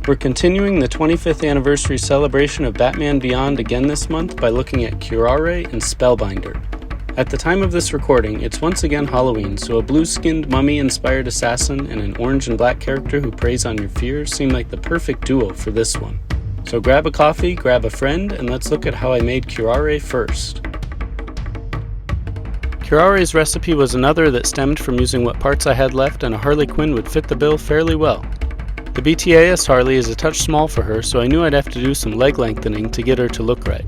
We're continuing the 25th anniversary celebration of Batman Beyond again this month by looking at Curare and Spellbinder. At the time of this recording, it's once again Halloween, so a blue-skinned mummy-inspired assassin and an orange and black character who preys on your fears seem like the perfect duo for this one. So grab a coffee, grab a friend, and let's look at how I made Curare first. Curare's recipe was another that stemmed from using what parts I had left, and a Harley Quinn would fit the bill fairly well. The BTAS Harley is a touch small for her, so I knew I'd have to do some leg lengthening to get her to look right.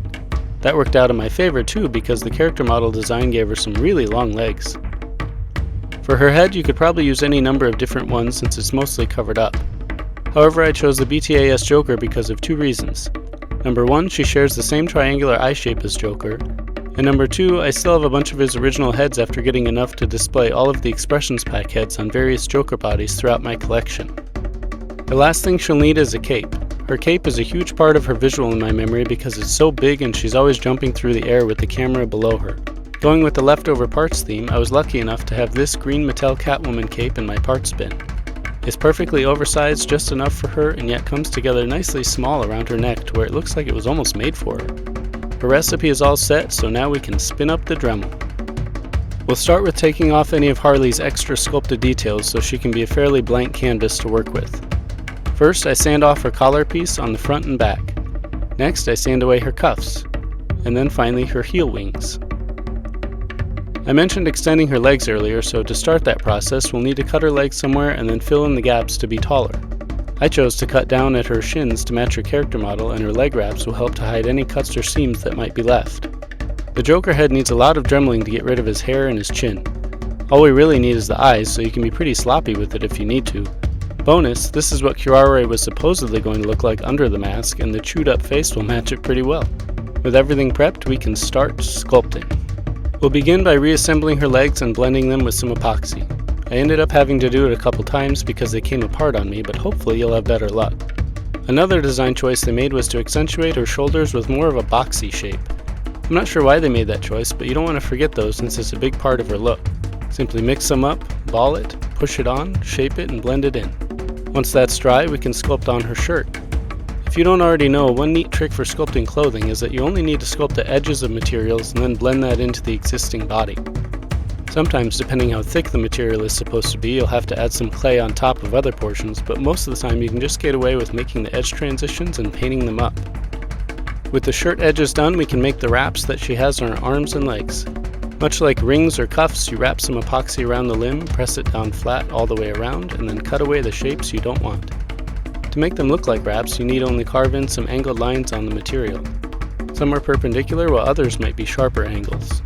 That worked out in my favor too, because the character model design gave her some really long legs. For her head, you could probably use any number of different ones since it's mostly covered up. However, I chose the BTAS Joker because of two reasons. Number one, she shares the same triangular eye shape as Joker, and number two, I still have a bunch of his original heads after getting enough to display all of the Expressions Pack heads on various Joker bodies throughout my collection. The last thing she'll need is a cape. Her cape is a huge part of her visual in my memory because it's so big and she's always jumping through the air with the camera below her. Going with the leftover parts theme, I was lucky enough to have this green Mattel Catwoman cape in my parts bin. It's perfectly oversized, just enough for her, and yet comes together nicely small around her neck to where it looks like it was almost made for her. Her recipe is all set, so now we can spin up the Dremel. We'll start with taking off any of Harley's extra sculpted details so she can be a fairly blank canvas to work with. First, I sand off her collar piece on the front and back. Next, I sand away her cuffs, and then finally her heel wings. I mentioned extending her legs earlier, so to start that process, we'll need to cut her legs somewhere and then fill in the gaps to be taller. I chose to cut down at her shins to match her character model, and her leg wraps will help to hide any cuts or seams that might be left. The Joker head needs a lot of dremeling to get rid of his hair and his chin. All we really need is the eyes, so you can be pretty sloppy with it if you need to. Bonus, this is what Curare was supposedly going to look like under the mask, and the chewed up face will match it pretty well. With everything prepped, we can start sculpting. We'll begin by reassembling her legs and blending them with some epoxy. I ended up having to do it a couple times because they came apart on me, but hopefully you'll have better luck. Another design choice they made was to accentuate her shoulders with more of a boxy shape. I'm not sure why they made that choice, but you don't want to forget those since it's a big part of her look. Simply mix them up, ball it, push it on, shape it, and blend it in. Once that's dry, we can sculpt on her shirt. If you don't already know, one neat trick for sculpting clothing is that you only need to sculpt the edges of materials and then blend that into the existing body. Sometimes, depending how thick the material is supposed to be, you'll have to add some clay on top of other portions, but most of the time you can just get away with making the edge transitions and painting them up. With the shirt edges done, we can make the wraps that she has on her arms and legs. Much like rings or cuffs, you wrap some epoxy around the limb, press it down flat all the way around, and then cut away the shapes you don't want. To make them look like wraps, you need only carve in some angled lines on the material. Some are perpendicular, while others might be sharper angles.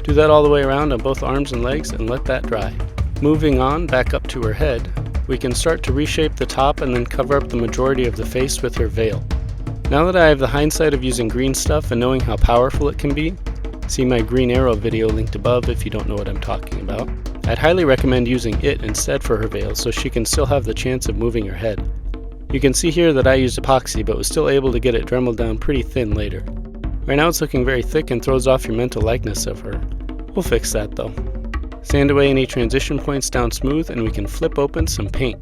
Do that all the way around on both arms and legs and let that dry. Moving on, back up to her head, we can start to reshape the top and then cover up the majority of the face with her veil. Now that I have the hindsight of using green stuff and knowing how powerful it can be, see my Green Arrow video linked above if you don't know what I'm talking about, I'd highly recommend using it instead for her veil so she can still have the chance of moving her head. You can see here that I used epoxy but was still able to get it dremeled down pretty thin later. Right now it's looking very thick and throws off your mental likeness of her. We'll fix that though. Sand away any transition points down smooth and we can flip open some paint.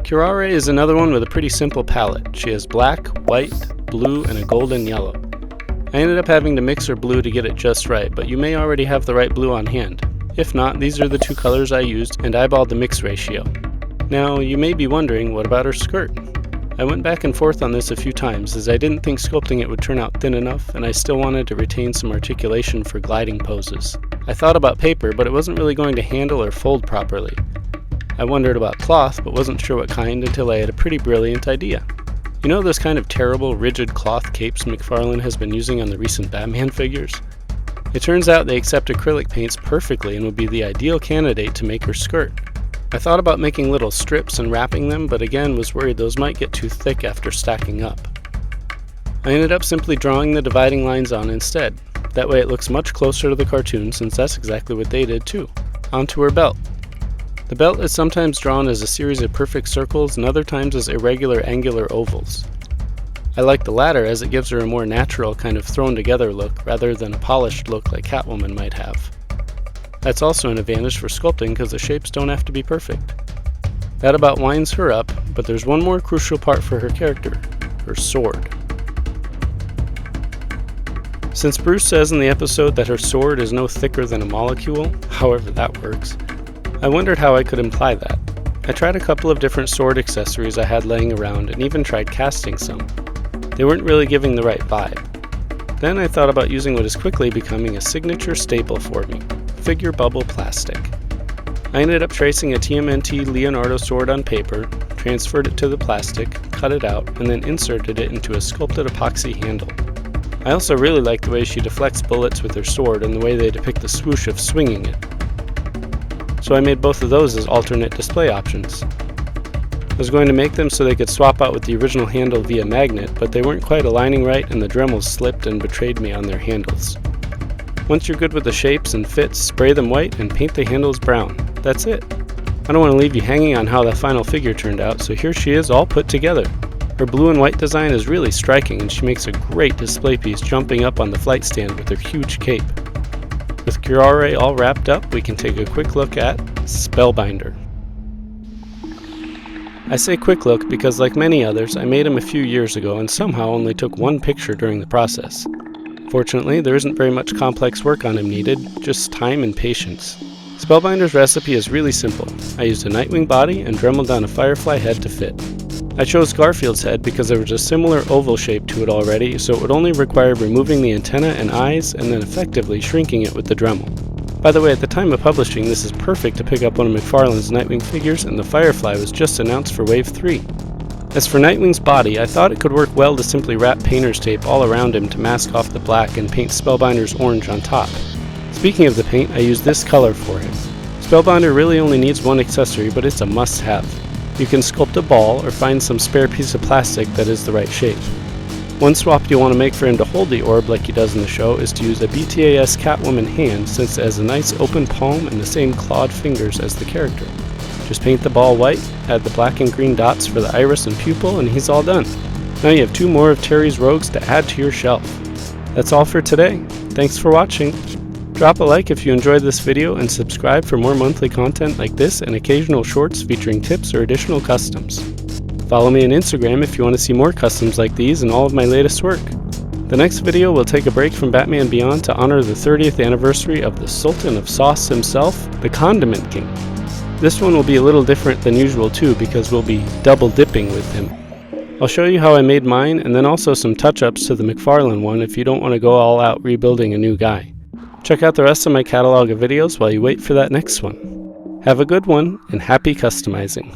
Curare is another one with a pretty simple palette. She has black, white, blue, and a golden yellow. I ended up having to mix her blue to get it just right, but you may already have the right blue on hand. If not, these are the two colors I used and eyeballed the mix ratio. Now, you may be wondering, what about her skirt? I went back and forth on this a few times as I didn't think sculpting it would turn out thin enough and I still wanted to retain some articulation for gliding poses. I thought about paper, but it wasn't really going to handle or fold properly. I wondered about cloth, but wasn't sure what kind until I had a pretty brilliant idea. You know those kind of terrible, rigid cloth capes McFarlane has been using on the recent Batman figures? It turns out they accept acrylic paints perfectly and would be the ideal candidate to make her skirt. I thought about making little strips and wrapping them, but again was worried those might get too thick after stacking up. I ended up simply drawing the dividing lines on instead. That way it looks much closer to the cartoon since that's exactly what they did too. Onto her belt. The belt is sometimes drawn as a series of perfect circles and other times as irregular angular ovals. I like the latter as it gives her a more natural kind of thrown together look rather than a polished look like Catwoman might have. That's also an advantage for sculpting because the shapes don't have to be perfect. That about winds her up, but there's one more crucial part for her character, her sword. Since Bruce says in the episode that her sword is no thicker than a molecule, however that works, I wondered how I could imply that. I tried a couple of different sword accessories I had laying around and even tried casting some. They weren't really giving the right vibe. Then I thought about using what is quickly becoming a signature staple for me, figure bubble plastic. I ended up tracing a TMNT Leonardo sword on paper, transferred it to the plastic, cut it out, and then inserted it into a sculpted epoxy handle. I also really like the way she deflects bullets with her sword and the way they depict the swoosh of swinging it. So I made both of those as alternate display options. I was going to make them so they could swap out with the original handle via magnet, but they weren't quite aligning right and the Dremels slipped and betrayed me on their handles. Once you're good with the shapes and fits, spray them white and paint the handles brown. That's it. I don't want to leave you hanging on how the final figure turned out, so here she is all put together. Her blue and white design is really striking and she makes a great display piece jumping up on the flight stand with her huge cape. With Curare all wrapped up, we can take a quick look at Spellbinder. I say quick look because like many others, I made him a few years ago and somehow only took one picture during the process. Fortunately, there isn't very much complex work on him needed, just time and patience. Spellbinder's recipe is really simple. I used a Nightwing body and dremeled down a Firefly head to fit. I chose Garfield's head because there was a similar oval shape to it already, so it would only require removing the antenna and eyes and then effectively shrinking it with the Dremel. By the way, at the time of publishing, this is perfect to pick up one of McFarlane's Nightwing figures, and the Firefly was just announced for Wave 3. As for Nightwing's body, I thought it could work well to simply wrap painter's tape all around him to mask off the black and paint Spellbinder's orange on top. Speaking of the paint, I used this color for him. Spellbinder really only needs one accessory, but it's a must-have. You can sculpt a ball or find some spare piece of plastic that is the right shape. One swap you'll want to make for him to hold the orb like he does in the show is to use a BTAS Catwoman hand, since it has a nice open palm and the same clawed fingers as the character. Just paint the ball white, add the black and green dots for the iris and pupil, and he's all done. Now you have two more of Terry's rogues to add to your shelf. That's all for today. Thanks for watching. Drop a like if you enjoyed this video and subscribe for more monthly content like this and occasional shorts featuring tips or additional customs. Follow me on Instagram if you want to see more customs like these and all of my latest work. The next video will take a break from Batman Beyond to honor the 30th anniversary of the Sultan of Sauce himself, the Condiment King. This one will be a little different than usual too because we'll be double dipping with him. I'll show you how I made mine and then also some touch-ups to the McFarlane one if you don't want to go all out rebuilding a new guy. Check out the rest of my catalog of videos while you wait for that next one. Have a good one, and happy customizing!